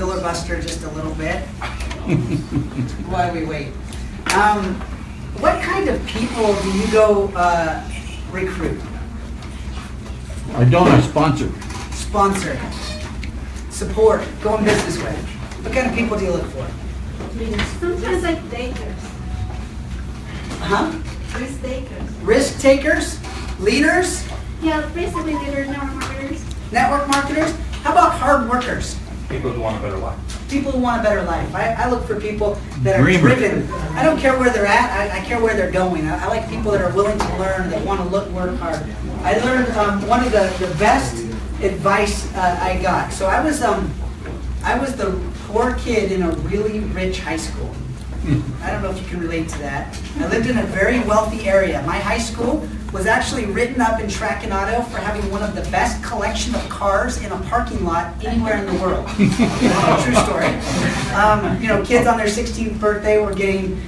filibuster just a little bit while we wait. What kind of people do you go recruit? I don't, I sponsor. Sponsor, support, go in business with. What kind of people do you look for? Sometimes like takers. Huh? Risk takers. Risk takers, leaders, Yeah, basically they're network marketers. network marketers. How about hard workers? People who want a better life. People who want a better life. I look for people that are Dreamers. driven. I don't care where they're at. I care where they're going. I like people that are willing to learn, that want to work hard. I learned one of the best advice I got. So I was the poor kid in a really rich high school. I don't know if you can relate to that. I lived in a very wealthy area. My high school was actually written up in track and auto for having one of the best collection of cars in a parking lot anywhere in the world. True story. Kids on their 16th birthday were getting,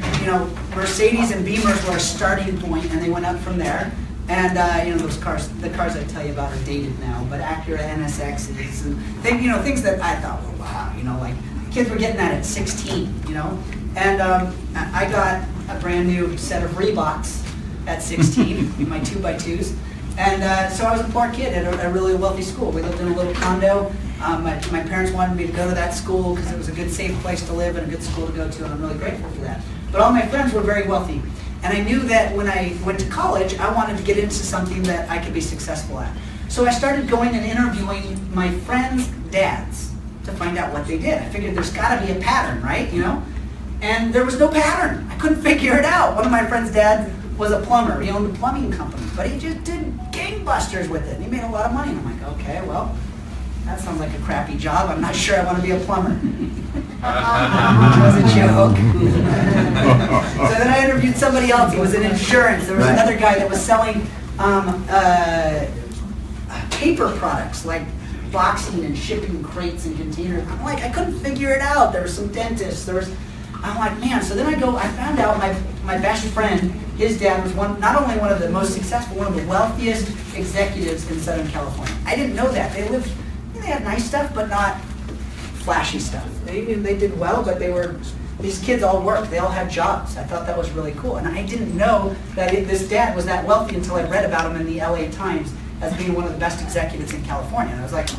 Mercedes and Beamers were a starting point, and they went up from there. And those cars, the cars I tell you about are dated now, but Acura NSXs and things that I thought, well, wow, like kids were getting that at 16, And I got a brand new set of Reeboks at 16, my 2x2s. And so I was a poor kid at a really wealthy school. We lived in a little condo. My parents wanted me to go to that school because it was a good, safe place to live and a good school to go to, and I'm really grateful for that. But all my friends were very wealthy. And I knew that when I went to college, I wanted to get into something that I could be successful at. So I started going and interviewing my friends' dads to find out what they did. I figured there's got to be a pattern, right? And there was no pattern. I couldn't figure it out. One of my friends' dad was a plumber. He owned a plumbing company, but he just did gangbusters with it. And he made a lot of money. And I'm like, okay, well, that sounds like a crappy job. I'm not sure I want to be a plumber. It was a joke. So then I interviewed somebody else. He was in insurance. There was another guy that was selling paper products like boxing and shipping crates and containers. I'm like, I couldn't figure it out. There were some dentists. I'm like, man. So then I found out my best friend, his dad was not only one of the most successful, one of the wealthiest executives in Southern California. I didn't know that. They had nice stuff, but not flashy stuff. They did well, but these kids all worked. They all had jobs. I thought that was really cool. And I didn't know that this dad was that wealthy until I read about him in the LA Times as being one of the best executives in California. And I was like,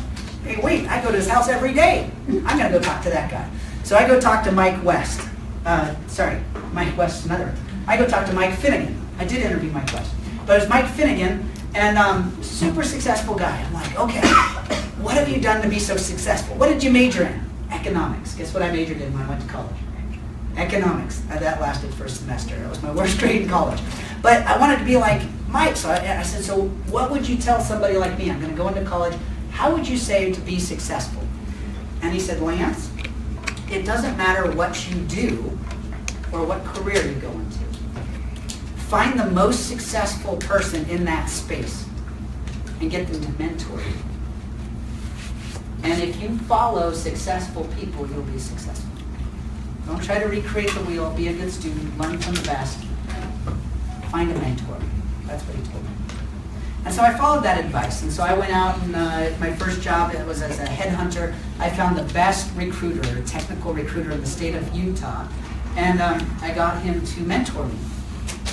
hey, wait, I go to his house every day. I'm going to go talk to that guy. So I go talk to Mike West. Mike West is another. I go talk to Mike Finnegan. I did interview Mike West. But it was Mike Finnegan, and super successful guy. I'm like, okay, what have you done to be so successful? What did you major in? Economics. Guess what I majored in when I went to college? Economics. That lasted for a semester. That was my worst grade in college. But I wanted to be like Mike, so I said, so what would you tell somebody like me? I'm going to go into college. How would you say to be successful? And he said, Lance, it doesn't matter what you do or what career you go into. Find the most successful person in that space and get them to mentor you. And if you follow successful people, you'll be successful. Don't try to recreate the wheel. Be a good student. Learn from the best. Find a mentor. That's what he told me. And so I followed that advice. And so I went out and my first job was as a headhunter. I found the best recruiter, a technical recruiter in the state of Utah. And I got him to mentor me.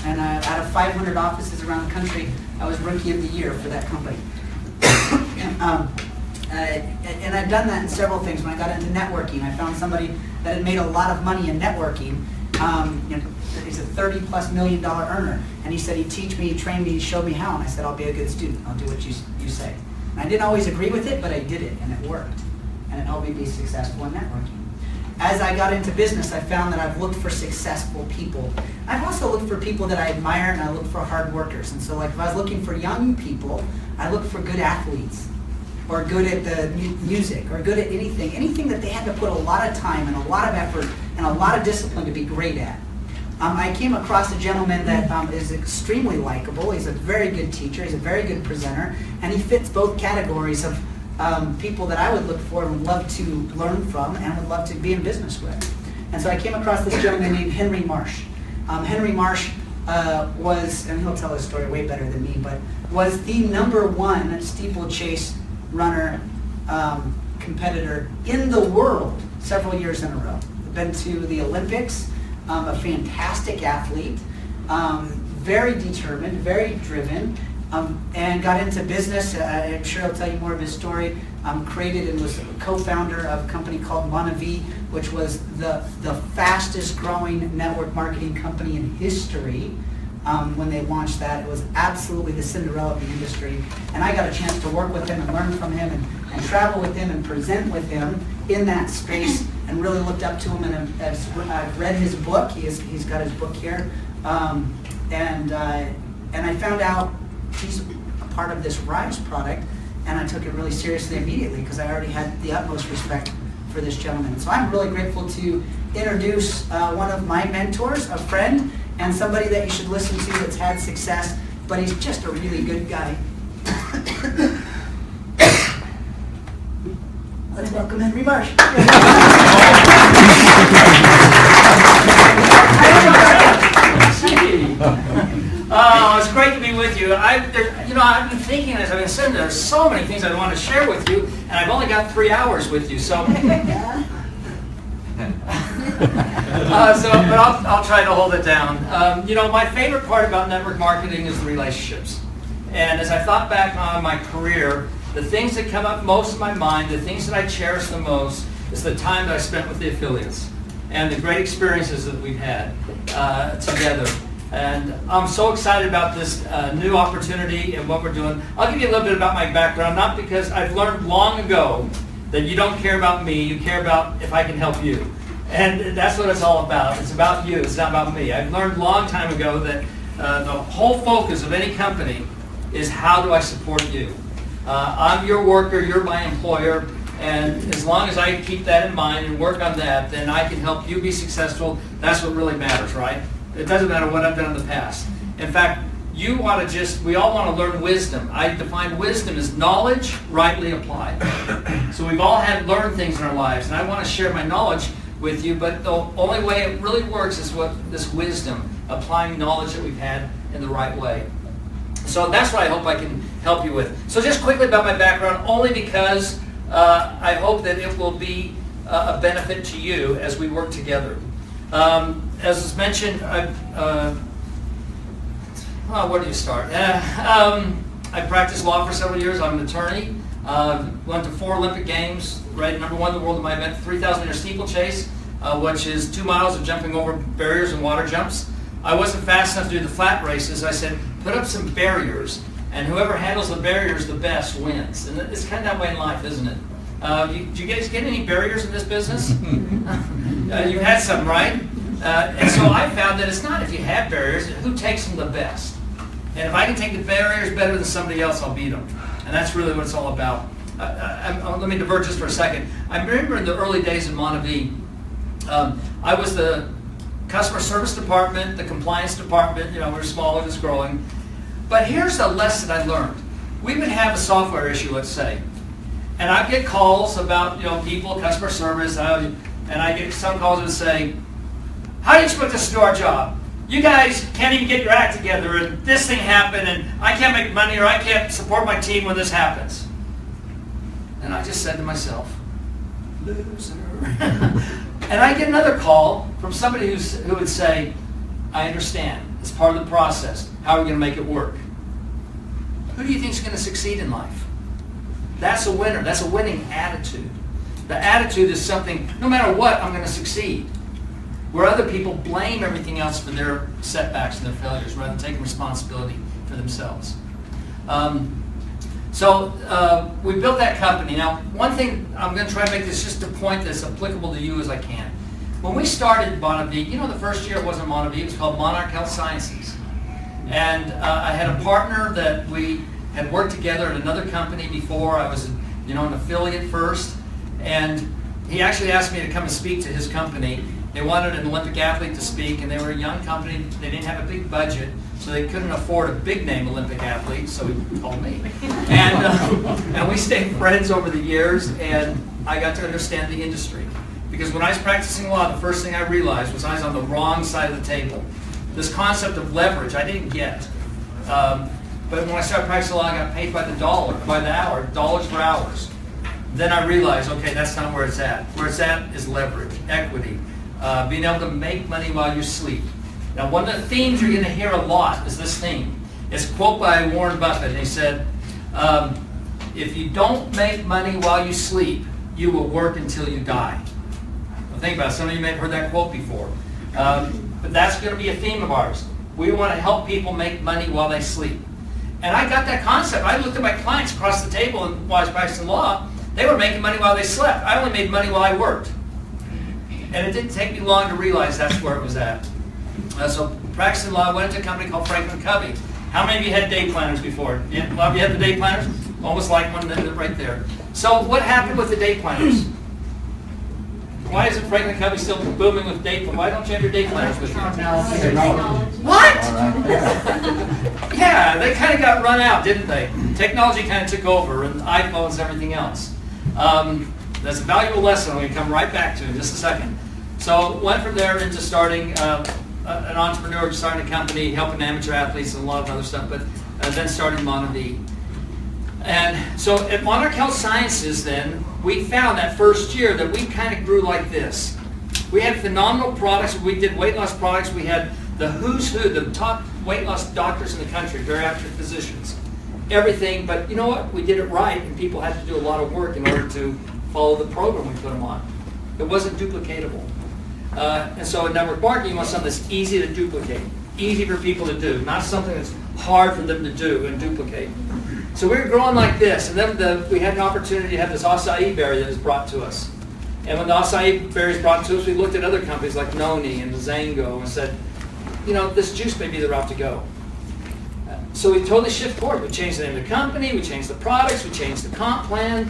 And out of 500 offices around the country, I was Rookie of the Year for that company. And I've done that in several things. When I got into networking, I found somebody that had made a lot of money in networking. He's a $30+ million earner. And he said he'd teach me, train me, show me how. And I said, I'll be a good student. I'll do what you say. And I didn't always agree with it, but I did it, and it worked. And it helped me be successful in networking. As I got into business, I found that I've looked for successful people. I've also looked for people that I admire, and I look for hard workers. And so like if I was looking for young people, I looked for good athletes, or good at the music, or good at anything that they had to put a lot of time and a lot of effort and a lot of discipline to be great at. I came across a gentleman that is extremely likable. He's a very good teacher. He's a very good presenter, and he fits both categories of people that I would look for and would love to learn from and would love to be in business with. And so I came across this gentleman named Henry Marsh. Henry Marsh was, and he'll tell his story way better than me, but was the #1 steeplechase runner competitor in the world several years in a row. I've been to the Olympics, a fantastic athlete, very determined, very driven, and got into business. I'm sure I'll tell you more of his story. Created and was co-founder of a company called Divvee, which was the fastest growing network marketing company in history. When they launched that, it was absolutely the Cinderella of the industry. And I got a chance to work with him and learn from him and travel with him and present with him in that space, and really looked up to him. And I've read his book. He's got his book here. And I found out he's a part of this Ryze product, and I took it really seriously immediately because I already had the utmost respect for this gentleman. So I'm really grateful to introduce one of my mentors, a friend, and somebody that you should listen to that's had success, but he's just a really good guy. Let's welcome Henry Marsh. Oh, it's great to be with you. I've been thinking as I've been sitting there, there's so many things I want to share with you, and I've only got 3 hours with you, so. But I'll try to hold it down. My favorite part about network marketing is the relationships. And as I thought back on my career, the things that come up most in my mind, the things that I cherish the most, is the time that I spent with the affiliates and the great experiences that we've had together. And I'm so excited about this new opportunity and what we're doing. I'll give you a little bit about my background, not because I've learned long ago that you don't care about me, you care about if I can help you. And that's what it's all about. It's about you, it's not about me. I've learned a long time ago that the whole focus of any company is how do I support you. I'm your worker, you're my employer, and as long as I keep that in mind and work on that, then I can help you be successful. That's what really matters, right? It doesn't matter what I've done in the past. In fact, we all want to learn wisdom. I define wisdom as knowledge rightly applied. So we've all learned things in our lives, and I want to share my knowledge with you, but the only way it really works is this wisdom, applying knowledge that we've had in the right way. So that's what I hope I can help you with. So just quickly about my background, only because I hope that it will be a benefit to you as we work together. As was mentioned, where do you start? I practiced law for several years. I'm an attorney. Went to 4 Olympic Games, rated #1 in the world in my event, 3,000-meter steeplechase, which is 2 miles of jumping over barriers and water jumps. I wasn't fast enough to do the flat races. I said, put up some barriers, and whoever handles the barriers the best wins. And it's kind of that way in life, isn't it? Do you guys get any barriers in this business? You've had some, right? And so I found that it's not if you have barriers, who takes them the best. And if I can take the barriers better than somebody else, I'll beat them. And that's really what it's all about. Let me divert just for a second. I remember in the early days in Divvee, I was the customer service department, the compliance department. We're small, just growing. But here's a lesson I learned. We would have a software issue, let's say. And I'd get calls about, people, customer service, and I get some calls that would say, how do you expect us to do our job? You guys can't even get your act together, and this thing happened, and I can't make money, or I can't support my team when this happens. And I just said to myself, loser. And I get another call from somebody who would say, I understand. It's part of the process. How are we going to make it work? Who do you think is going to succeed in life? That's a winner. That's a winning attitude. The attitude is something, no matter what, I'm going to succeed. Where other people blame everything else for their setbacks and their failures rather than taking responsibility for themselves. So we built that company. Now, one thing, I'm going to try to make this just a point that's applicable to you as I can. When we started Divvee, the first year it wasn't Divvee, it was called Monarch Health Sciences. And I had a partner that we had worked together at another company before. I was an affiliate first. And he actually asked me to come and speak to his company. They wanted an Olympic athlete to speak, and they were a young company. They didn't have a big budget, so they couldn't afford a big-name Olympic athlete, so he called me. And we stayed friends over the years, and I got to understand the industry. Because when I was practicing law, the first thing I realized was I was on the wrong side of the table. This concept of leverage, I didn't get. But when I started practicing law, I got paid by the dollar, by the hour, dollars for hours. then I realized, okay, that's not where it's at. Where it's at is leverage, equity, being able to make money while you sleep. Now, one of the themes you're going to hear a lot is this theme. It's a quote by Warren Buffett, and he said, if you don't make money while you sleep, you will work until you die. Well, think about it. Some of you may have heard that quote before. But that's going to be a theme of ours. We want to help people make money while they sleep. And I got that concept. I looked at my clients across the table and while I was practicing law. They were making money while they slept. I only made money while I worked. And it didn't take me long to realize that's where it was at. So practicing law, I went into a company called Franklin Covey. How many of you had day planners before? Yeah, a lot of you had the day planners? Almost like one right there. So what happened with the day planners? Why isn't Franklin Covey still booming with day planners? Why don't you have your day planners with you? What? Yeah, they kind of got run out, didn't they? Technology kind of took over, and iPhones and everything else. That's a valuable lesson we're going to come right back to in just a second. So went from there into starting an entrepreneur, starting a company, helping amateur athletes and a lot of other stuff, but then started Monavie. And so at Monarch Health Sciences then, we found that first year that we kind of grew like this. We had phenomenal products. We did weight loss products. We had the who's who, the top weight loss doctors in the country, bariatric physicians, everything. But you know what? We did it right, and people had to do a lot of work in order to follow the program we put them on. It wasn't duplicatable. And so in network marketing, you want something that's easy to duplicate, easy for people to do, not something that's hard for them to do and duplicate. So we were growing like this, and then we had an opportunity to have this acai berry that was brought to us. And when the acai berry was brought to us, we looked at other companies like Noni and Zango and said, you know, this juice may be the route to go. So we totally shifted forward. We changed the name of the company, we changed the products, we changed the comp plan,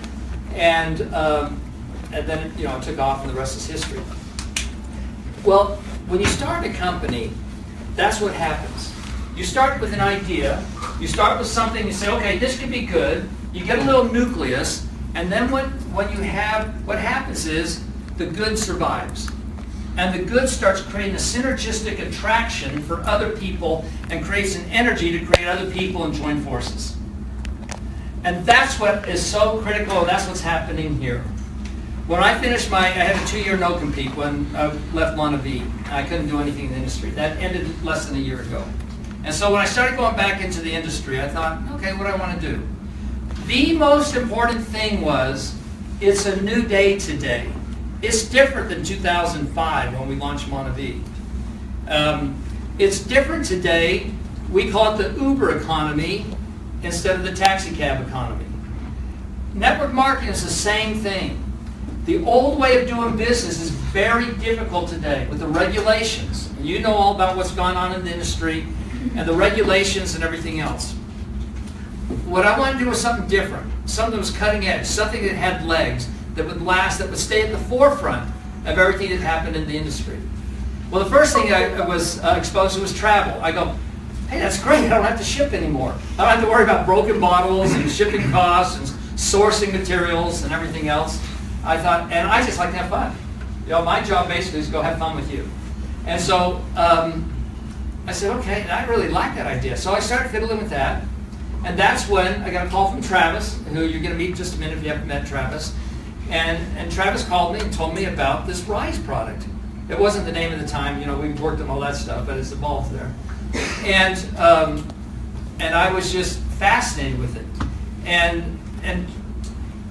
and then it took off, and the rest is history. Well, when you start a company, that's what happens. You start with an idea, you start with something, you say, okay, this could be good, you get a little nucleus, and then what happens is the good survives. And the good starts creating a synergistic attraction for other people and creates an energy to create other people and join forces. And that's what is so critical, and that's what's happening here. When I finished I had a 2-year no-compete when I left Monavie. I couldn't do anything in the industry. That ended less than a year ago. And so when I started going back into the industry, I thought, okay, what do I want to do? The most important thing was, it's a new day today. It's different than 2005 when we launched Monavie. It's different today. We call it the Uber economy instead of the taxi cab economy. Network marketing is the same thing. The old way of doing business is very difficult today with the regulations. You know all about what's going on in the industry and the regulations and everything else. What I wanted to do was something different, something that was cutting edge, something that had legs, that would last, that would stay at the forefront of everything that happened in the industry. Well, the first thing I was exposed to was travel. I go, hey, that's great, I don't have to ship anymore. I don't have to worry about broken bottles and shipping costs and sourcing materials and everything else. I thought, and I just like to have fun. My job basically is to go have fun with you. And so I said, okay, I really like that idea. So I started fiddling with that. And that's when I got a call from Travis, who you're going to meet in just a minute if you haven't met Travis. And Travis called me and told me about this Ryze product. It wasn't the name at the time, we worked on all that stuff, but it's evolved there. And I was just fascinated with it. And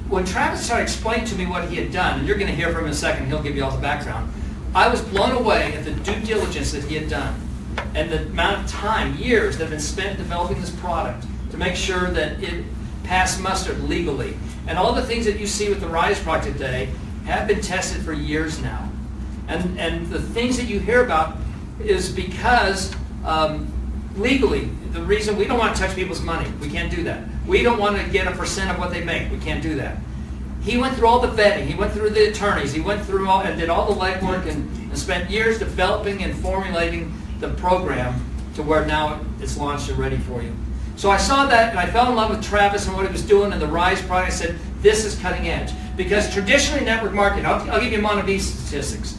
when Travis started explaining to me what he had done, and you're going to hear from him in a second, he'll give you all the background, I was blown away at the due diligence that he had done and the amount of time, years that have been spent developing this product to make sure that it passed muster legally. And all the things that you see with the Ryze product today have been tested for years now. And the things that you hear about is because legally, the reason we don't want to touch people's money, we can't do that. We don't want to get a % of what they make, we can't do that. He went through all the vetting, he went through the attorneys, he went through all and did all the legwork and spent years developing and formulating the program to where now it's launched and ready for you. So I saw that and I fell in love with Travis and what he was doing and the Ryze product. I said, this is cutting edge. Because traditionally network marketing, I'll give you Monavie statistics.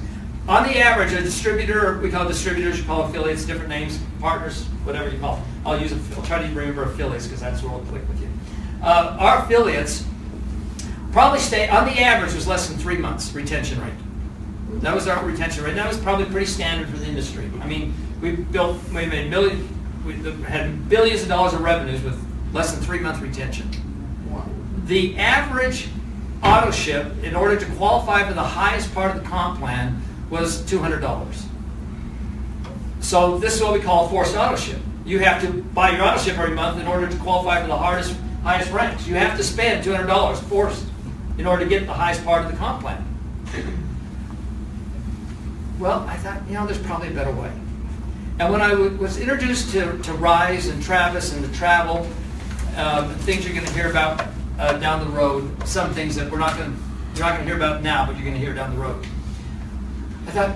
On the average, a distributor, we call distributors, you call affiliates, different names, partners, whatever you call them. I'll try to remember affiliates because that's where I'll click with you. Our affiliates probably stay, on the average, was less than 3 months retention rate. That was our retention rate. That was probably pretty standard for the industry. I mean, we made millions, we had billions of dollars of revenues with less than 3-month retention. The average auto ship, in order to qualify for the highest part of the comp plan, was $200. So this is what we call a forced auto ship. You have to buy your auto ship every month in order to qualify for the highest ranks. You have to spend $200 forced in order to get the highest part of the comp plan. Well, I thought, there's probably a better way. And when I was introduced to Ryze and Travis and the travel, things you're going to hear about down the road, some things that you're not going to hear about now, but you're going to hear down the road. I thought,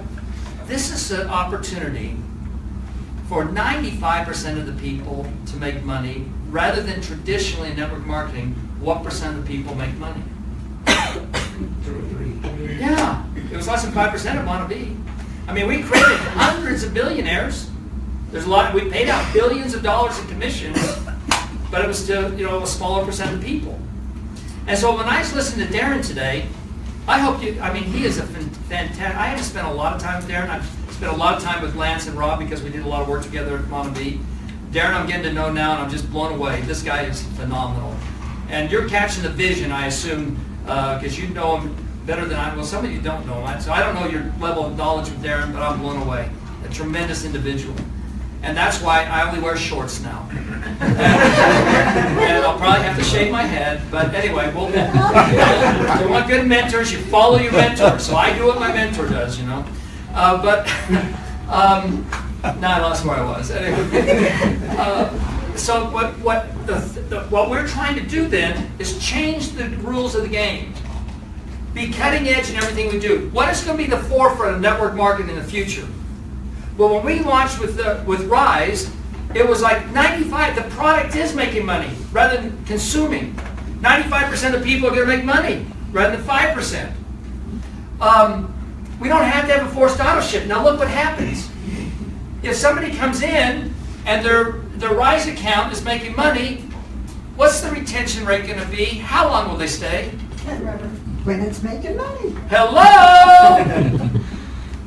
this is an opportunity for 95% of the people to make money, rather than traditionally in network marketing, what percent of the people make money? Yeah, it was less than 5% of want to be. I mean, we created hundreds of billionaires. There's a lot. We paid out billions of dollars in commissions, but it was still, a smaller percent of people. And so when I listened to Darren today, I hope you. I mean, he is a fantastic. I haven't spent a lot of time with Darren. I've spent a lot of time with Lance and Rob because we did a lot of work together at Monavie. Darren, I'm getting to know now, and I'm just blown away. This guy is phenomenal. And you're catching the vision, I assume, because you know him better than I will. Some of you don't know him. So I don't know your level of knowledge with Darren, but I'm blown away. A tremendous individual. And that's why I only wear shorts now. And I'll probably have to shave my head, but anyway, we want good mentors. You follow your mentor. So I do what my mentor does, Now I lost where I was. Anyway. So what we're trying to do then is change the rules of the game. Be cutting edge in everything we do. What is going to be the forefront of network marketing in the future? Well, when we launched with Ryze, it was like 95. The product is making money rather than consuming. 95% of people are going to make money rather than 5%. We don't have to have a forced auto ship. Now look what happens. If somebody comes in and their Ryze account is making money, what's the retention rate going to be? How long will they stay? When it's making money. Hello.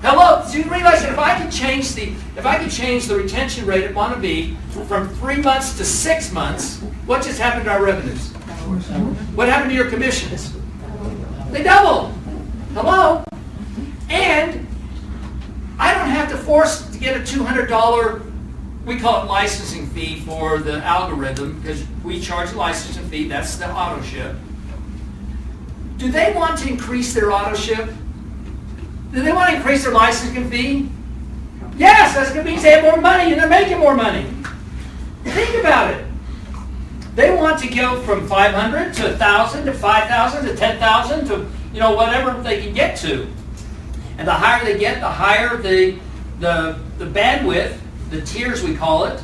Hello. Do you realize that if I could change the retention rate at Monavie from 3 months to 6 months, what just happened to our revenues? What happened to your commissions? They doubled. Hello. And I don't have to force to get a $200, we call it licensing fee for the algorithm, because we charge a licensing fee, that's the auto ship. Do they want to increase their auto ship? Do they want to increase their licensing fee? Yes, that's going to mean they have more money and they're making more money. Think about it. They want to go from 500 to 1,000 to 5,000 to 10,000 to whatever they can get to. And the higher they get, the higher the bandwidth, the tiers we call it,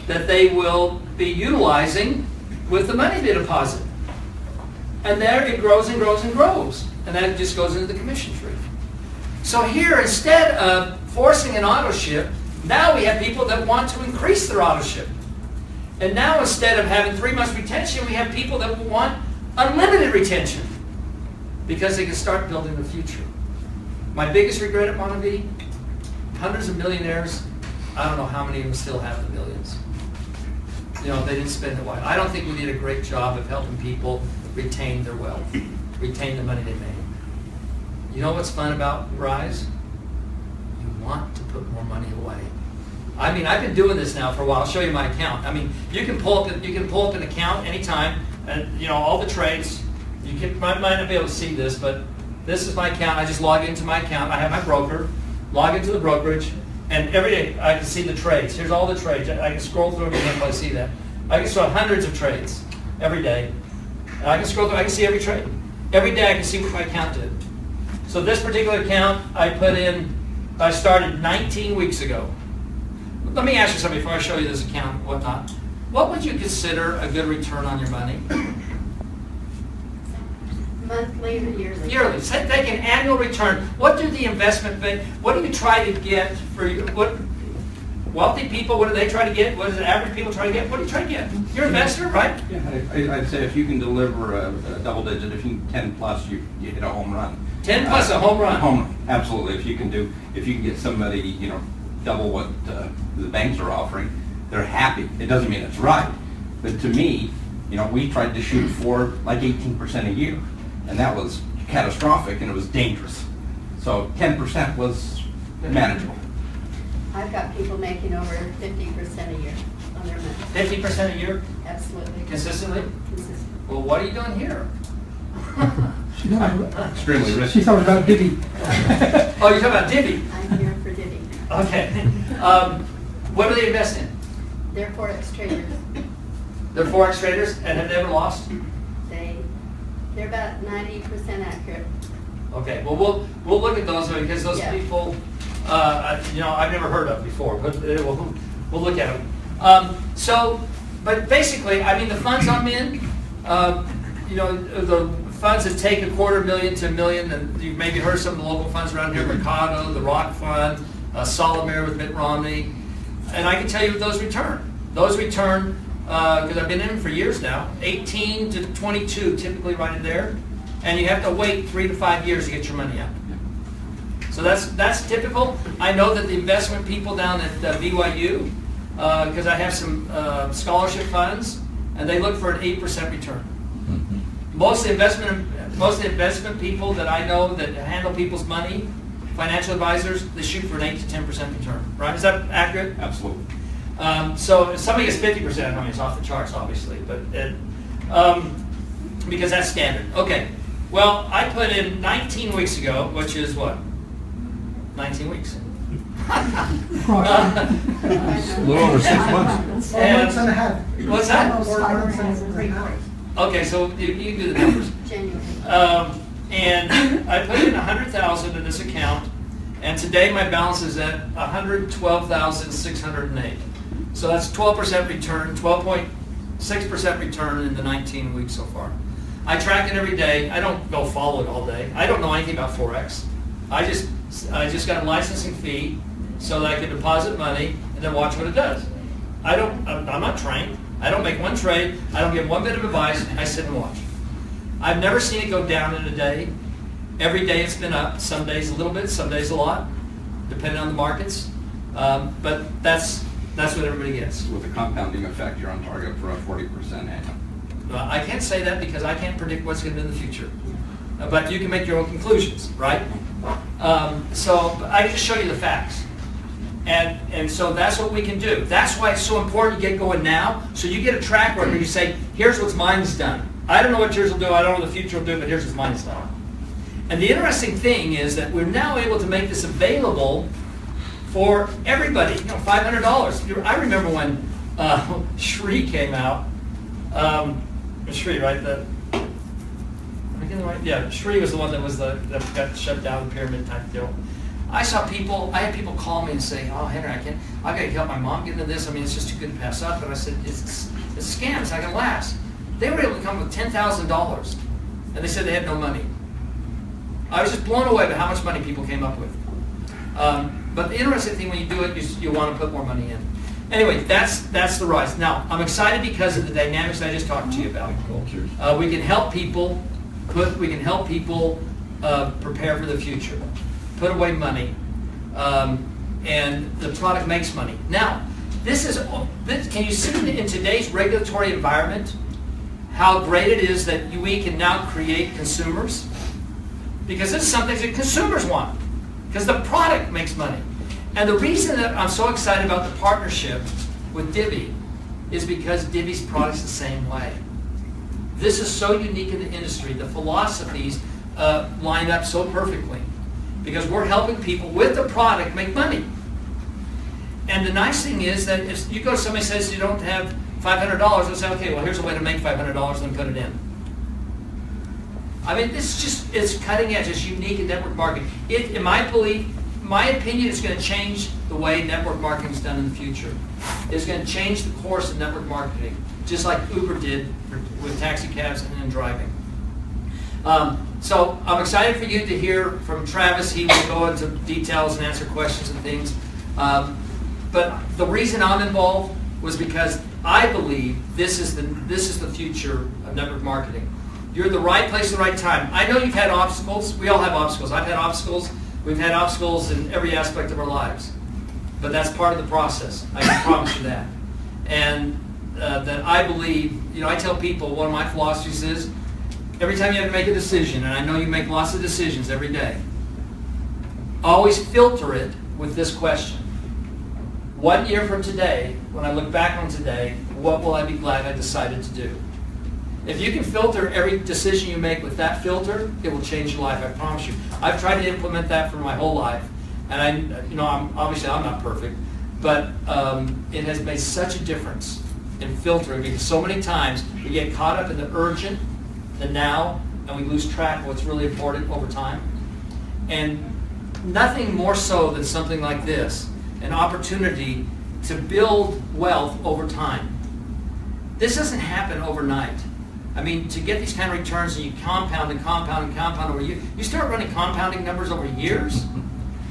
that they will be utilizing with the money they deposit. And there it grows and grows and grows. And then it just goes into the commission tree. So here, instead of forcing an auto ship, now we have people that want to increase their auto ship. And now instead of having 3 months retention, we have people that want unlimited retention because they can start building the future. My biggest regret at Monavie, hundreds of millionaires, I don't know how many of them still have the millions. They didn't spend it wisely. I don't think we did a great job of helping people retain their wealth, retain the money they made. You know what's fun about Ryze? You want to put more money away. I mean, I've been doing this now for a while. I'll show you my account. I mean, you can pull up an account anytime, and all the trades. Might not be able to see this, but this is my account. I just log into my account. I have my broker, log into the brokerage, and every day I can see the trades. Here's all the trades. I can scroll through them if I see that. I can show hundreds of trades every day. And I can scroll through. I can see every trade. Every day I can see what my account did. So this particular account I started 19 weeks ago. Let me ask you something before I show you this account and whatnot. What would you consider a good return on your money? Monthly or yearly? Yearly. Say take an annual return. What do the investment, what do you try to get for your, wealthy people, what do they try to get? What does the average people try to get? What do you try to get? You're an investor, right? Yeah, I'd say if you can deliver a double digit, if you can 10 plus, you hit a home run. 10 plus a home run. Home run, absolutely. If you can get somebody, double what the banks are offering, they're happy. It doesn't mean it's right, but to me, we tried to shoot for like 18% a year, and that was catastrophic and it was dangerous. So 10% was manageable. I've got people making over 50% a year on their money. 50% a year? Absolutely. Consistently? Consistent. Well, what are you doing here? Extremely risky. She's talking about Divvee. Oh, you're talking about Divvee? I'm here for Divvee. Okay. What do they invest in? They're Forex traders. They're Forex traders and have never lost? They're about 90% accurate. Okay, well, we'll look at those because those Yeah. people, I've never heard of before, but we'll look at them. But basically, I mean, the funds I'm in, the funds that take $250,000 to $1 million, and you've maybe heard some of the local funds around here, Mercado, the Rock Fund, Solomir with Mitt Romney, and I can tell you what those return. Those return, because I've been in them for years now, 18 to 22 typically right in there, and you have to wait 3 to 5 years to get your money out. So that's typical. I know that the investment people down at BYU, because I have some scholarship funds, and they look for an 8% return. Most of the investment people that I know that handle people's money, financial advisors, they shoot for an 8 to 10% return. Right? Is that accurate? Absolutely. So if somebody gets 50%, I mean, it's off the charts, obviously, but because that's standard. Okay. Well, I put in 19 weeks ago, which is what? 19 weeks. A little over 6 months. 4 months and a half. What's that? Almost 5 months and a half. Okay, so you can do the numbers. January. And I put in 100,000 in this account, and today my balance is at 112,608. So that's 12% return, 12.6% return in the 19 weeks so far. I track it every day. I don't go follow it all day. I don't know anything about Forex. I just got a licensing fee so that I can deposit money and then watch what it does. I'm not trained. I don't make one trade. I don't give one bit of advice. I sit and watch. I've never seen it go down in a day. Every day it's been up. Some days a little bit, some days a lot, depending on the markets. But that's what everybody gets. With the compounding effect, you're on target for a 40% annual. I can't say that because I can't predict what's going to be in the future. But you can make your own conclusions, right? So I just show you the facts. And so that's what we can do. That's why it's so important you get going now. So you get a track record. You say, here's what mine's done. I don't know what yours will do. I don't know what the future will do, but here's what mine's done. And the interesting thing is that we're now able to make this available for everybody. $500. I remember when Shri came out. Shri, right? Am I getting it right? Yeah, Shri was the one that got shut down, the pyramid type deal. I had people call me and say, oh, Henry, I've got to help my mom get into this. I mean, it's just too good to pass up. And I said, it's a scam. It's not going to last. They were able to come up with $10,000, and they said they had no money. I was just blown away by how much money people came up with. But the interesting thing when you do it, you want to put more money in. Anyway, that's the Ryze. Now, I'm excited because of the dynamics I just talked to you about. We can help people prepare for the future, put away money, and the product makes money. Now, can you see in today's regulatory environment how great it is that we can now create consumers? Because this is something that consumers want, because the product makes money. And the reason that I'm so excited about the partnership with Divvee is because Divvee's product's the same way. This is so unique in the industry. The philosophies line up so perfectly because we're helping people with the product make money. And the nice thing is that if you go to somebody who says you don't have $500, they'll say, okay, well, here's a way to make $500 and put it in. I mean, it's cutting edge. It's unique in network marketing. In my opinion, it's going to change the way network marketing is done in the future. It's going to change the course of network marketing, just like Uber did with taxi cabs and then driving. So I'm excited for you to hear from Travis. He will go into details and answer questions and things. But the reason I'm involved was because I believe this is the future of network marketing. You're at the right place at the right time. I know you've had obstacles. We all have obstacles. I've had obstacles. We've had obstacles in every aspect of our lives. But that's part of the process. I can promise you that. And that I believe, I tell people, one of my philosophies is, every time you have to make a decision, and I know you make lots of decisions every day, always filter it with this question. 1 year from today, when I look back on today, what will I be glad I decided to do? If you can filter every decision you make with that filter, it will change your life, I promise you. I've tried to implement that for my whole life. And I'm not perfect, but it has made such a difference in filtering, because so many times we get caught up in the urgent, the now, and we lose track of what's really important over time. And nothing more so than something like this, an opportunity to build wealth over time. This doesn't happen overnight. I mean, to get these kind of returns, and you compound and compound and compound over years, you start running compounding numbers over years.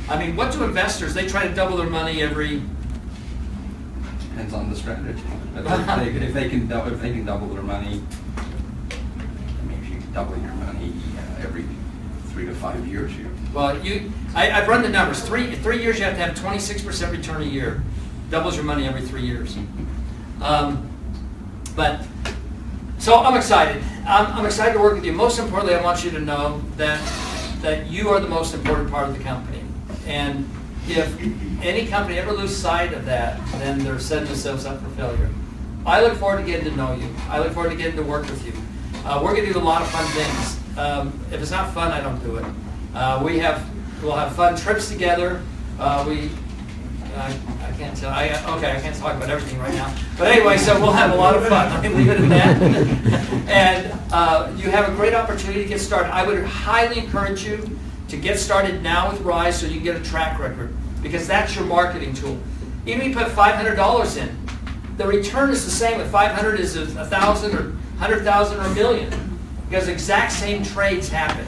I mean, what do investors, they try to double their money every... Depends on the strategy. If they can double their money, I mean, if you double your money every 3 to 5 years, Well, I've run the numbers. 3 years you have to have 26% return a year. Doubles your money every 3 years. So I'm excited. I'm excited to work with you. Most importantly, I want you to know that you are the most important part of the company. And if any company ever loses sight of that, then they're setting themselves up for failure. I look forward to getting to know you. I look forward to getting to work with you. We're going to do a lot of fun things. If it's not fun, I don't do it. We'll have fun trips together. I can't tell. I can't talk about everything right now. But anyway, so we'll have a lot of fun. I can leave it at that. And you have a great opportunity to get started. I would highly encourage you to get started now with Ryze so you can get a track record, because that's your marketing tool. Even if you put $500 in, the return is the same if 500 is 1,000 or 100,000 or a million, because the exact same trades happen.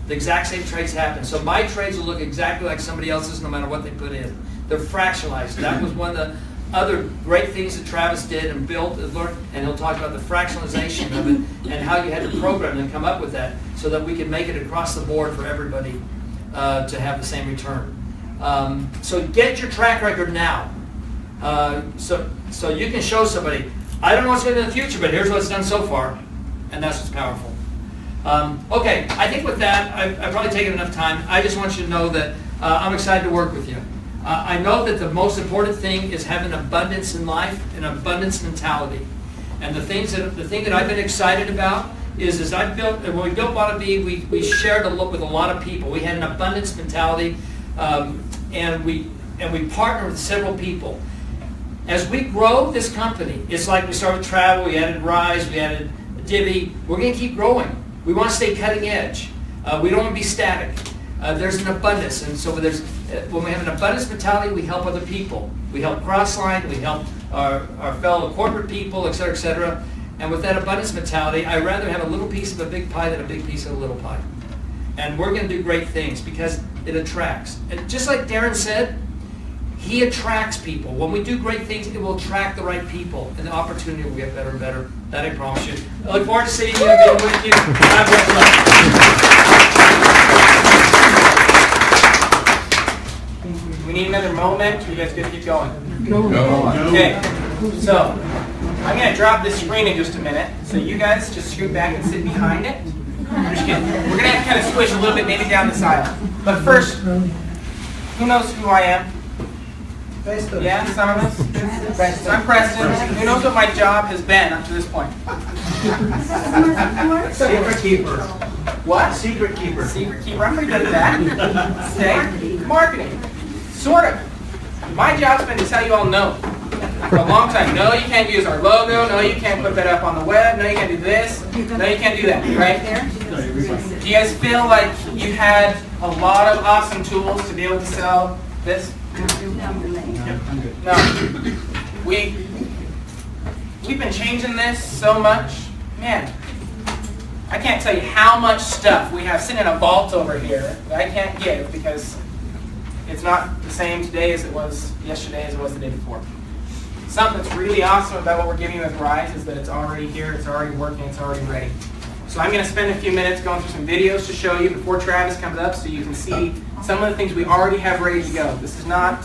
The exact same trades happen. So my trades will look exactly like somebody else's no matter what they put in. They're fractionalized. That was one of the other great things that Travis did and built and learned, and he'll talk about the fractionalization of it and how you had to program and come up with that so that we could make it across the board for everybody to have the same return. So get your track record now. So you can show somebody, I don't know what's going to do in the future, but here's what's done so far. And that's what's powerful. Okay, I think with that, I've probably taken enough time. I just want you to know that I'm excited to work with you. I know that the most important thing is having abundance in life, an abundance mentality. And the thing that I've been excited about is when we built Wanna Be, we shared with a lot of people. We had an abundance mentality, and we partnered with several people. As we grow this company, it's like we started with travel, we added Ryze, we added Divvee. We're going to keep growing. We want to stay cutting edge. We don't want to be static. There's an abundance, and so when we have an abundance mentality, we help other people. We help Crossline, we help our fellow corporate people, et cetera, et cetera. And with that abundance mentality, I'd rather have a little piece of a big pie than a big piece of a little pie. And we're going to do great things because it attracts. And just like Darren said, he attracts people. When we do great things, it will attract the right people, and the opportunity will get better and better. That I promise you. I look forward to seeing you and being with you. God bless you. We need another moment. You guys good to keep going? Go on. Okay, so I'm going to drop this screen in just a minute. So you guys just scoot back and sit behind it. I'm just kidding. We're going to have to kind of squish a little bit, maybe down this aisle. But first, who knows who I am? Yeah, some of us? So I'm Preston. Who knows what my job has been up to this point? Secret keeper. What? Secret keeper. Secret keeper. I'm pretty good at that. Say, marketing. Sort of. My job's been to tell you all no. For a long time. No, you can't use our logo. No, you can't put that up on the web. No, you can't do this. No, you can't do that. Right? Do you guys feel like you had a lot of awesome tools to be able to sell this? No. We've been changing this so much. Man, I can't tell you how much stuff we have sitting in a vault over here that I can't give because it's not the same today as it was yesterday, as it was the day before. Something that's really awesome about what we're giving you with Ryze is that it's already here, it's already working, it's already ready. So I'm going to spend a few minutes going through some videos to show you before Travis comes up so you can see some of the things we already have ready to go. This is not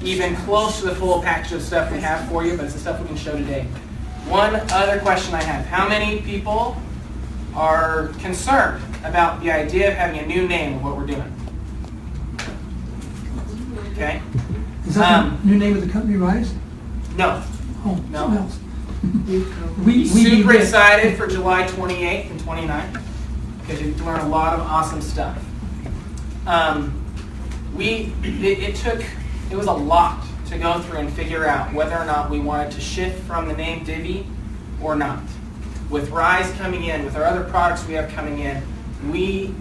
even close to the full package of stuff we have for you, but it's the stuff we can show today. One other question I have. How many people are concerned about the idea of having a new name of what we're doing? Okay? Is that the new name of the company, Ryze? No. Oh, No. something else. Be super did- excited for July 28th and 29th because you learn a lot of awesome stuff. It was a lot to go through and figure out whether or not we wanted to shift from the name Divvee or not. With Ryze coming in, with our other products we have coming in, we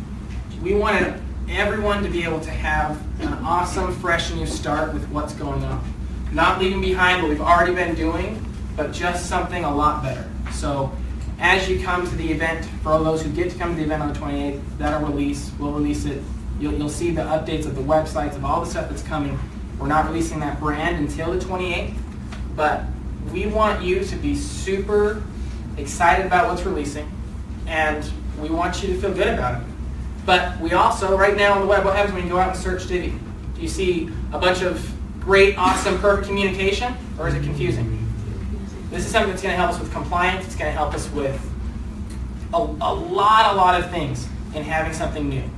wanted everyone to be able to have an awesome, fresh new start with what's going on. Not leaving behind what we've already been doing, but just something a lot better. So as you come to the event, for all those who get to come to the event on the 28th, that'll release, we'll release it. You'll see the updates of the websites, of all the stuff that's coming. We're not releasing that brand until the 28th, but we want you to be super excited about what's releasing, and we want you to feel good about it. But we also, right now on the web, what happens when you go out and search Divvee? Do you see a bunch of great, awesome, perfect communication, or is it confusing? This is something that's going to help us with compliance. It's going to help us with a lot of things in having something new.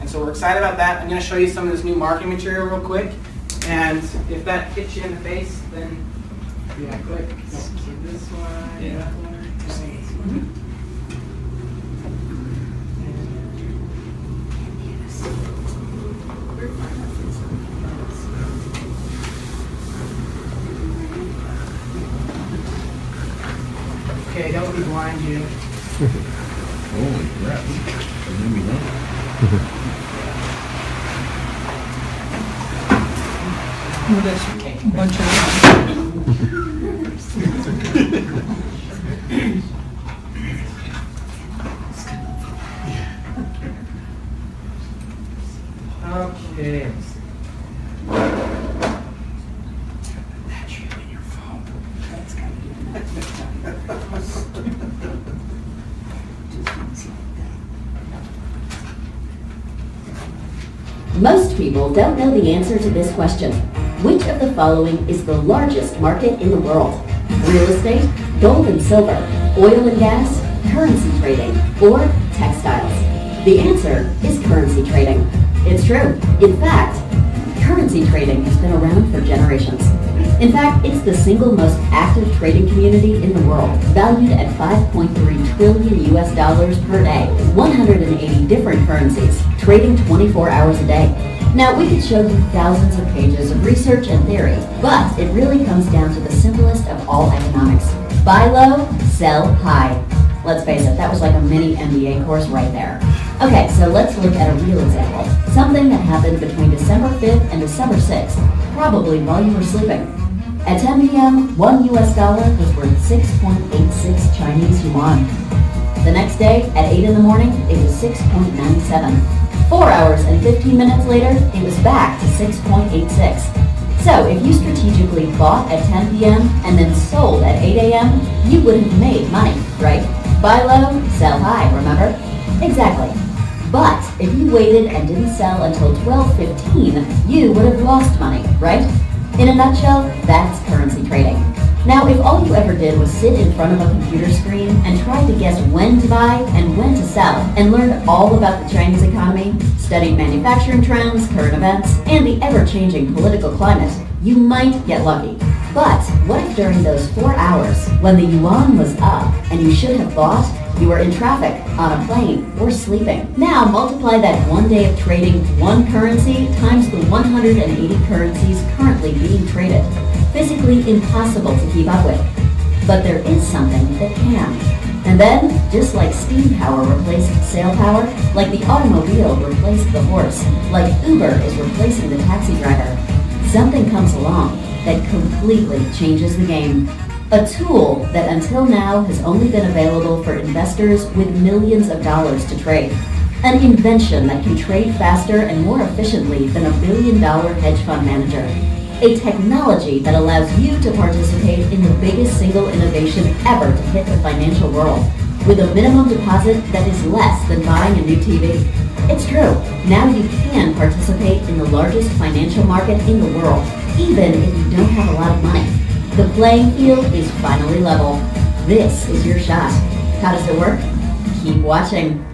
And so we're excited about that. I'm going to show you some of this new marketing material real quick. And if that hits you in the face, then yeah, click. No, so this one, Yeah. that one. Okay, don't let me blind you. Holy crap. That made me know. Oh, that's a bunch of... Okay. Most people don't know the answer to this question. Which of the following is the largest market in the world? Real estate, gold and silver, oil and gas, currency trading, or textiles? The answer is currency trading. It's true. In fact, currency trading has been around for generations. In fact, it's the single most active trading community in the world, valued at $5.3 trillion US per day, 180 different currencies, trading 24 hours a day. Now, we could show you thousands of pages of research and theory, but it really comes down to the simplest of all economics. Buy low, sell high. Let's face it, that was like a mini MBA course right there. Okay, so let's look at a real example. Something that happened between December 5th and December 6th, probably while you were sleeping. At 10 p.m., $1 US was worth 6.86 Chinese yuan. The next day, at 8 in the morning, it was 6.97. 4 hours and 15 minutes later, it was back to 6.86. So if you strategically bought at 10 p.m. and then sold at 8 a.m., you would have made money, right? Buy low, sell high, remember? Exactly. But if you waited and didn't sell until 12:15, you would have lost money, right? In a nutshell, that's currency trading. Now, if all you ever did was sit in front of a computer screen and try to guess when to buy and when to sell, and learned all about the Chinese economy, studied manufacturing trends, current events, and the ever-changing political climate, you might get lucky. But what if during those 4 hours, when the yuan was up and you should have bought, you were in traffic, on a plane, or sleeping? Now multiply that 1 day of trading one currency times the 180 currencies currently being traded. Physically impossible to keep up with. But there is something that can. And then, just like steam power replaced sail power, like the automobile replaced the horse, like Uber is replacing the taxi driver, something comes along that completely changes the game. A tool that until now has only been available for investors with millions of dollars to trade. An invention that can trade faster and more efficiently than a billion-dollar hedge fund manager. A technology that allows you to participate in the biggest single innovation ever to hit the financial world, with a minimum deposit that is less than buying a new TV. It's true, now you can participate in the largest financial market in the world, even if you don't have a lot of money. The playing field is finally level. This is your shot. How does it work? Keep watching.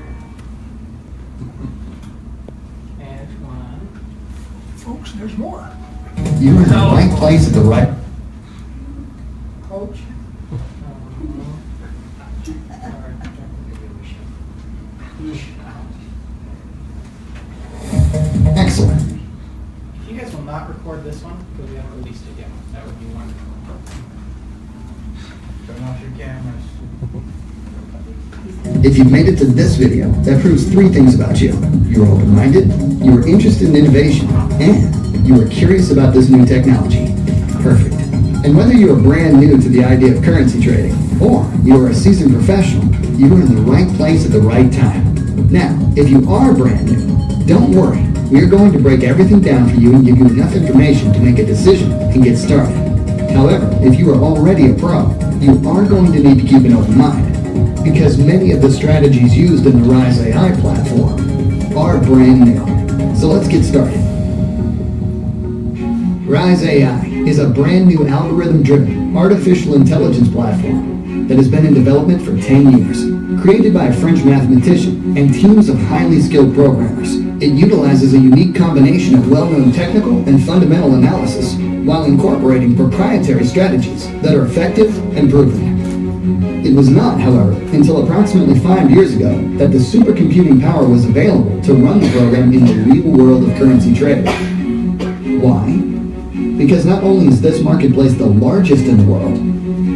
There's one. Folks, there's more. You're in the right place at the right... Coach. Excellent. If you guys will not record this one, because we haven't released it yet, that would be wonderful. Turn off your cameras. If you've made it to this video, that proves three things about you. You're open-minded, you were interested in innovation, and you were curious about this new technology. Perfect. And whether you are brand new to the idea of currency trading, or you are a seasoned professional, you are in the right place at the right time. Now, if you are brand new, don't worry. We are going to break everything down for you and give you enough information to make a decision and get started. However, if you are already a pro, you are going to need to keep an open mind, because many of the strategies used in the Ryze AI platform are brand new. So let's get started. Ryze AI is a brand new algorithm-driven artificial intelligence platform that has been in development for 10 years. Created by a French mathematician and teams of highly skilled programmers, it utilizes a unique combination of well-known technical and fundamental analysis while incorporating proprietary strategies that are effective and proven. It was not, however, until approximately 5 years ago that the supercomputing power was available to run the program in the real world of currency trading. Why? Because not only is this marketplace the largest in the world,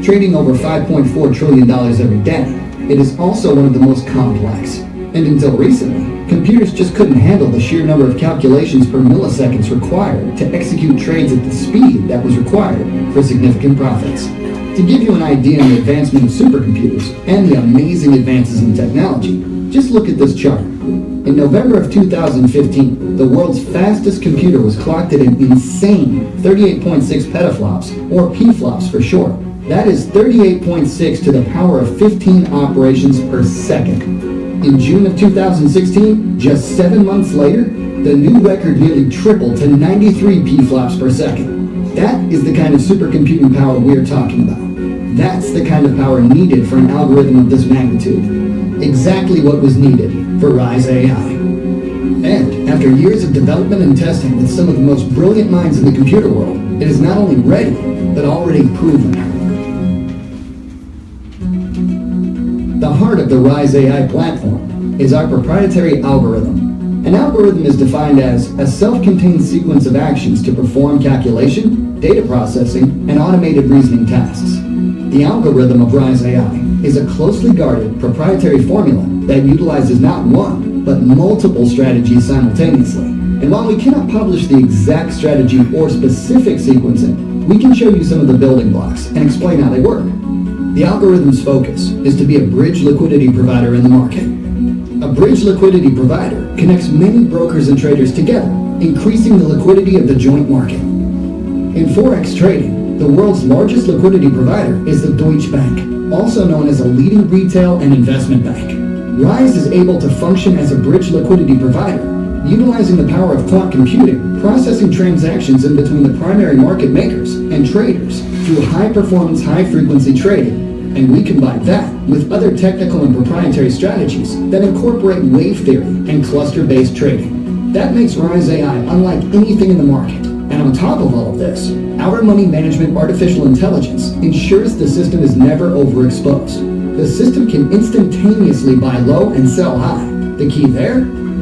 trading over $5.4 trillion every day, it is also one of the most complex. And until recently, computers just couldn't handle the sheer number of calculations per milliseconds required to execute trades at the speed that was required for significant profits. To give you an idea on the advancement of supercomputers and the amazing advances in technology, just look at this chart. In November of 2015, the world's fastest computer was clocked at an insane 38.6 petaflops, or pflops for short. That is 38.6 to the power of 15 operations per second. In June of 2016, just 7 months later, the new record nearly tripled to 93 pflops per second. That is the kind of supercomputing power we're talking about. That's the kind of power needed for an algorithm of this magnitude. Exactly what was needed for Ryze AI. And after years of development and testing with some of the most brilliant minds in the computer world, it is not only ready, but already proven. The heart of the Ryze AI platform is our proprietary algorithm. An algorithm is defined as a self-contained sequence of actions to perform calculation, data processing, and automated reasoning tasks. The algorithm of Ryze AI is a closely guarded proprietary formula that utilizes not one, but multiple strategies simultaneously. And while we cannot publish the exact strategy or specific sequencing, we can show you some of the building blocks and explain how they work. The algorithm's focus is to be a bridge liquidity provider in the market. A bridge liquidity provider connects many brokers and traders together, increasing the liquidity of the joint market. In Forex trading, the world's largest liquidity provider is the Deutsche Bank, also known as a leading retail and investment bank. Ryze is able to function as a bridge liquidity provider, utilizing the power of quant computing, processing transactions in between the primary market makers and traders through high-performance, high-frequency trading. And we combine that with other technical and proprietary strategies that incorporate wave theory and cluster-based trading. That makes Ryze AI unlike anything in the market. And on top of all of this, our money management artificial intelligence ensures the system is never overexposed. The system can instantaneously buy low and sell high. The key there?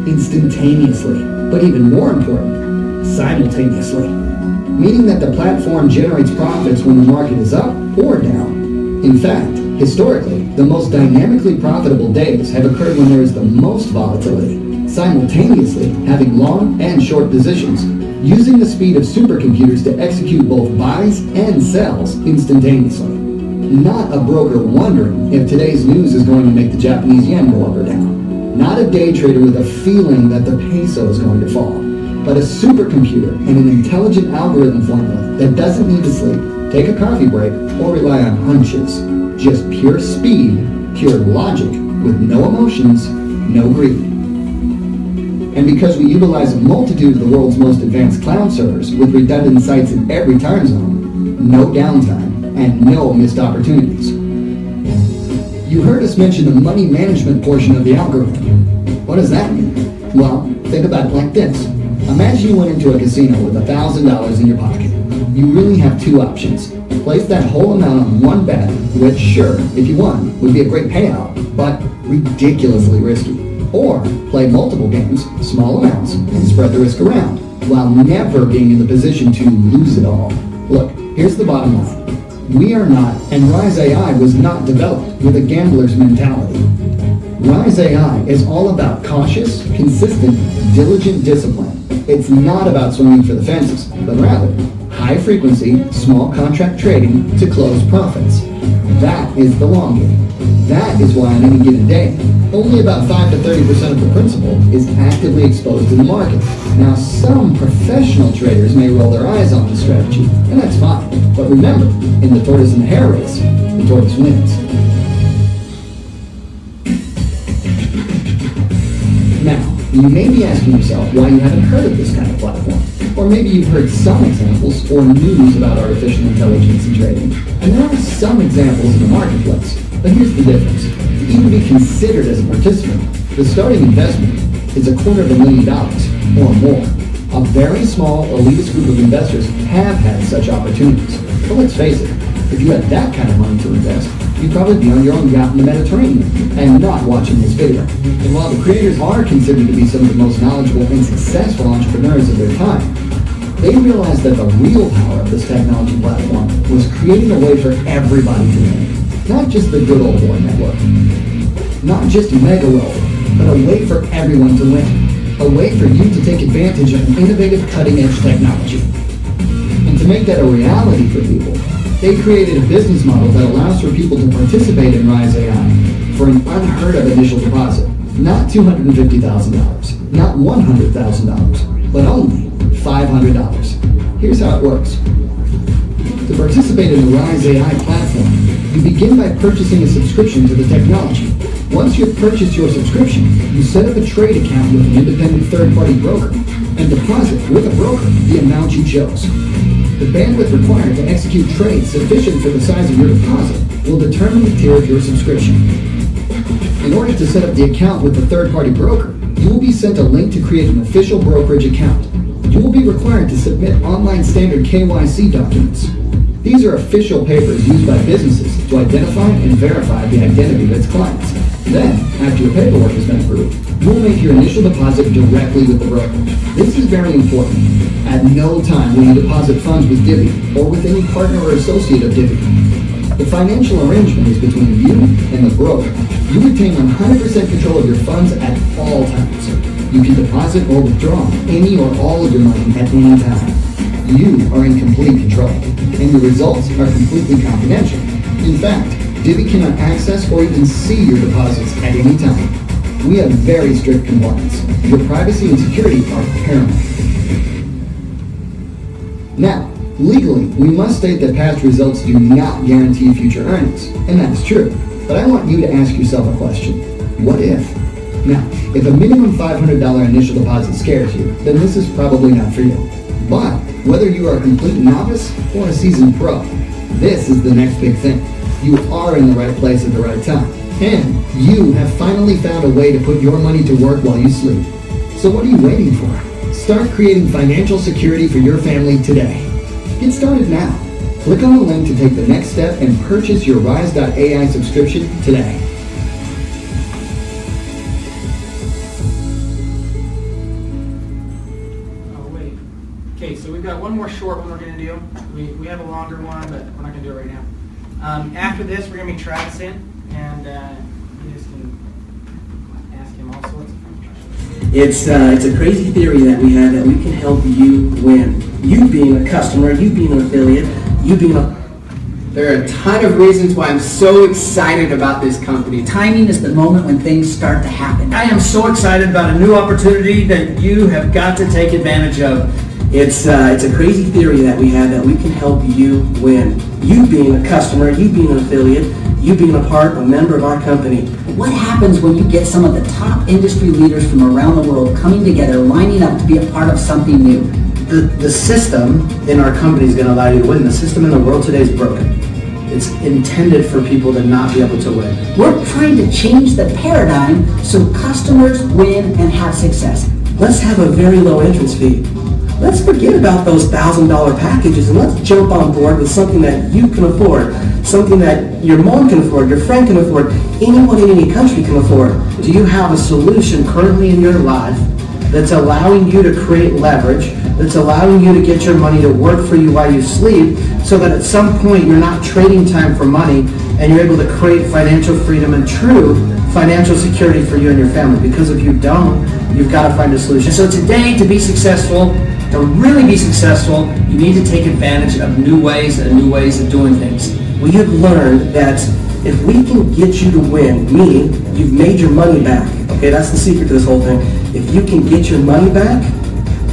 Instantaneously. But even more important, simultaneously. Meaning that the platform generates profits when the market is up or down. In fact, historically, the most dynamically profitable days have occurred when there is the most volatility, simultaneously having long and short positions, using the speed of supercomputers to execute both buys and sells instantaneously. Not a broker wondering if today's news is going to make the Japanese yen go up or down. Not a day trader with a feeling that the peso is going to fall, but a supercomputer and an intelligent algorithm formula that doesn't need to sleep, take a coffee break, or rely on hunches. Just pure speed, pure logic, with no emotions, no greed. And because we utilize a multitude of the world's most advanced cloud servers with redundant sites in every time zone, no downtime, and no missed opportunities. You heard us mention the money management portion of the algorithm. What does that mean? Well, think about it like this. Imagine you went into a casino with $1,000 in your pocket. You really have two options. Place that whole amount on one bet, which sure, if you won, would be a great payout, but ridiculously risky. Or play multiple games, small amounts, and spread the risk around, while never being in the position to lose it all. Look, here's the bottom line. We are not, and Ryze AI was not developed with a gambler's mentality. Ryze AI is all about cautious, consistent, diligent discipline. It's not about swinging for the fences, but rather high frequency, small contract trading to close profits. That is the long game. That is why on any given day, only about 5 to 30% of the principal is actively exposed in the market. Now, some professional traders may roll their eyes on this strategy, and that's fine. But remember, in the tortoise and the hare race, the tortoise wins. Now, you may be asking yourself why you haven't heard of this kind of platform. Or maybe you've heard some examples or news about artificial intelligence in trading. And there are some examples in the marketplace. But here's the difference. To even be considered as a participant, the starting investment is $250,000 or more. A very small elitist group of investors have had such opportunities. But let's face it, if you had that kind of money to invest, you'd probably be on your own yacht in the Mediterranean and not watching this video. And while the creators are considered to be some of the most knowledgeable and successful entrepreneurs of their time, they realized that the real power of this technology platform was creating a way for everybody to win. Not just the good old boy network. Not just mega wealth, but a way for everyone to win. A way for you to take advantage of an innovative cutting-edge technology. And to make that a reality for people, they created a business model that allows for people to participate in Ryze AI for an unheard of initial deposit. Not $250,000, not $100,000, but only $500. Here's how it works. To participate in the Ryze AI platform, you begin by purchasing a subscription to the technology. Once you've purchased your subscription, you set up a trade account with an independent third-party broker and deposit with a broker the amount you chose. The bandwidth required to execute trades sufficient for the size of your deposit will determine the tier of your subscription. In order to set up the account with the third-party broker, you will be sent a link to create an official brokerage account. You will be required to submit online standard KYC documents. These are official papers used by businesses to identify and verify the identity of its clients. Then, after your paperwork has been approved, you will make your initial deposit directly with the broker. This is very important. At no time will you deposit funds with Divvee or with any partner or associate of Divvee. The financial arrangement is between you and the broker. You retain 100% control of your funds at all times. You can deposit or withdraw any or all of your money at any time. You are in complete control, and your results are completely confidential. In fact, Divvee cannot access or even see your deposits at any time. We have very strict compliance. Your privacy and security are paramount. Now, legally, we must state that past results do not guarantee future earnings, and that's true. But I want you to ask yourself a question. What if? Now, if a minimum $500 initial deposit scares you, then this is probably not for you. But whether you are a complete novice or a seasoned pro, this is the next big thing. You are in the right place at the right time. And you have finally found a way to put your money to work while you sleep. So what are you waiting for? Start creating financial security for your family today. Get started now. Click on the link to take the next step and purchase your Ryze.ai subscription today. Okay, so we've got one more short one we're going to do. We have a longer one, but we're not going to do it right now. After this, we're going to be Travis in, and you guys can ask him all sorts of questions. It's a crazy theory that we have that we can help you win. You being a customer, you being an affiliate, you being a There are a ton of reasons why I'm so excited about this company. Timing is the moment when things start to happen. I am so excited about a new opportunity that you have got to take advantage of. It's a crazy theory that we have that we can help you win. You being a customer, you being an affiliate, you being a member of our company. What happens when you get some of the top industry leaders from around the world coming together, lining up to be a part of something new? The system in our company is going to allow you to win. The system in the world today is broken. It's intended for people to not be able to win. We're trying to change the paradigm so customers win and have success. Let's have a very low entrance fee. Let's forget about those $1,000 packages and let's jump on board with something that you can afford, something that your mom can afford, your friend can afford, anyone in any country can afford. Do you have a solution currently in your life that's allowing you to create leverage, that's allowing you to get your money to work for you while you sleep, so that at some point you're not trading time for money and you're able to create financial freedom and true financial security for you and your family? Because if you don't, you've got to find a solution. So today, to be successful, to really be successful, you need to take advantage of new ways and new ways of doing things. We have learned that if we can get you to win, meaning you've made your money back, okay, that's the secret to this whole thing. If you can get your money back,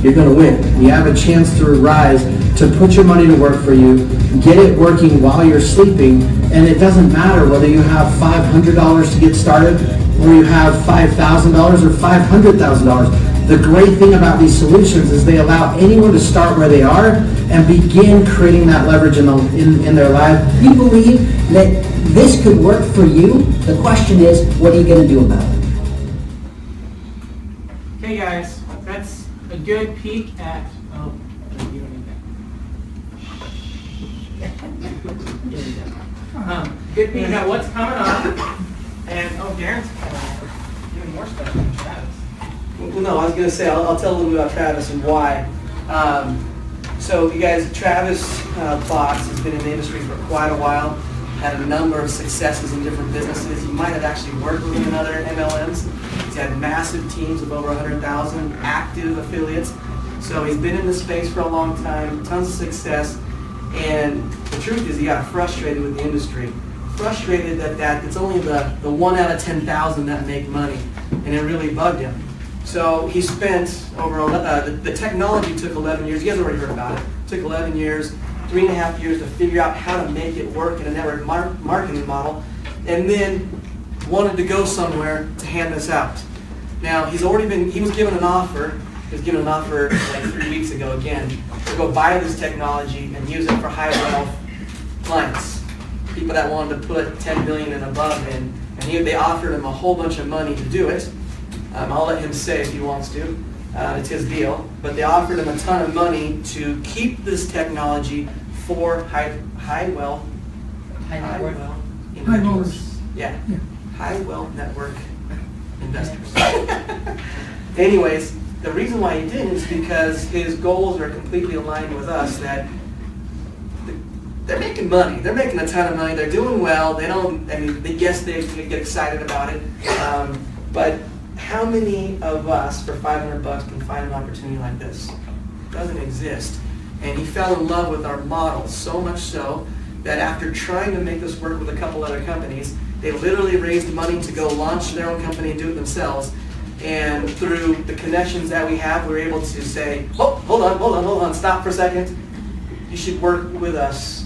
you're going to win. You have a chance through Ryze to put your money to work for you, get it working while you're sleeping, and it doesn't matter whether you have $500 to get started or you have $5,000 or $500,000. The great thing about these solutions is they allow anyone to start where they are and begin creating that leverage in their life. You believe that this could work for you? The question is, what are you going to do about it? Okay, guys, that's a good peek at. Oh, you don't need that. Good peek at what's coming up, and Darren's doing more stuff than Travis. Well, no, I was going to say, I'll tell a little bit about Travis and why. So you guys, Travis Fox has been in the industry for quite a while, had a number of successes in different businesses. You might have actually worked with him in other MLMs. He's had massive teams of over 100,000 active affiliates. So he's been in this space for a long time, tons of success. And the truth is he got frustrated with the industry. Frustrated that it's only the 1 out of 10,000 that make money. And it really bugged him. So he spent over, the technology took 11 years. You guys already heard about it. It took 11 years, 3.5 years to figure out how to make it work in a network marketing model, and then wanted to go somewhere to hand this out. Now, he was given an offer like 3 weeks ago again, to go buy this technology and use it for high wealth clients, people that wanted to put 10 million and above in, and they offered him a whole bunch of money to do it. I'll let him say if he wants to. It's his deal. But they offered him a ton of money to keep this technology for high wealth investors. Yeah. High wealth network investors. Anyways, the reason why he didn't is because his goals are completely aligned with us, that they're making money. They're making a ton of money. They're doing well. They get excited about it. But how many of us for $500 can find an opportunity like this? It doesn't exist. And he fell in love with our model, so much so that after trying to make this work with a couple other companies, they literally raised money to go launch their own company and do it themselves. And through the connections that we have, we were able to say, oh, hold on, stop for a second. You should work with us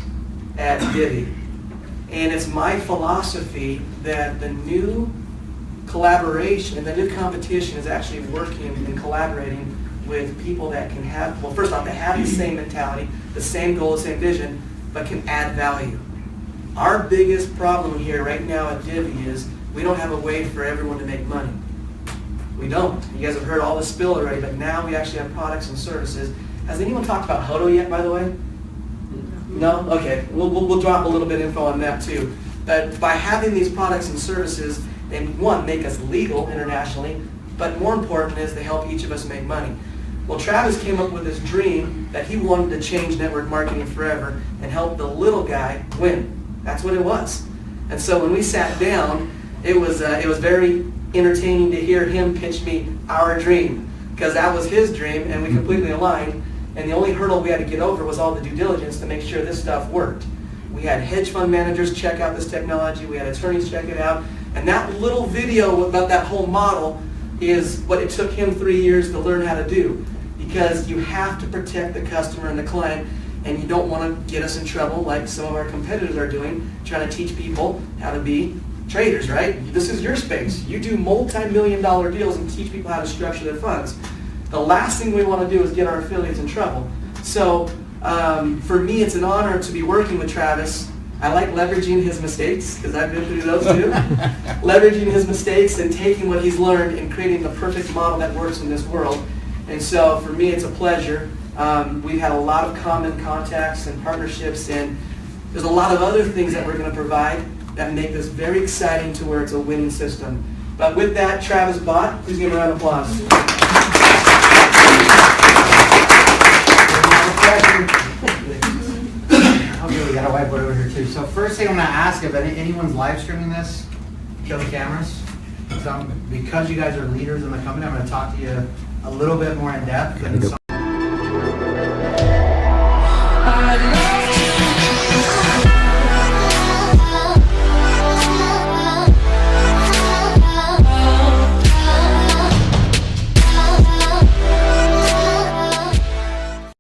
at Divvee. And it's my philosophy that the new collaboration and the new competition is actually working and collaborating with people that can have, well, first off, they have the same mentality, the same goal, the same vision, but can add value. Our biggest problem here right now at Divvee is we don't have a way for everyone to make money. We don't. You guys have heard all the spill already, but now we actually have products and services. Has anyone talked about HODO yet, by the way? No? Okay. We'll drop a little bit of info on that too. But by having these products and services, they, one, make us legal internationally, but more important is they help each of us make money. Well, Travis came up with this dream that he wanted to change network marketing forever and help the little guy win. That's what it was. And so when we sat down, it was very entertaining to hear him pitch me our dream, because that was his dream and we completely aligned. And the only hurdle we had to get over was all the due diligence to make sure this stuff worked. We had hedge fund managers check out this technology. We had attorneys check it out. And that little video about that whole model is what it took him 3 years to learn how to do. Because you have to protect the customer and the client, and you don't want to get us in trouble like some of our competitors are doing, trying to teach people how to be traders, right? This is your space. You do multi-million-dollar deals and teach people how to structure their funds. The last thing we want to do is get our affiliates in trouble. So for me, it's an honor to be working with Travis. I like leveraging his mistakes, because I've been through those too. Leveraging his mistakes and taking what he's learned and creating the perfect model that works in this world. And so for me, it's a pleasure. We've had a lot of common contacts and partnerships, and there's a lot of other things that we're going to provide that make this very exciting to where it's a winning system. But with that, Travis Bott, please give him a round of applause. Okay, we got a whiteboard over here too. So first thing I'm going to ask, if anyone's live streaming this, kill the cameras. So because you guys are leaders in the company, I'm going to talk to you a little bit more in depth. And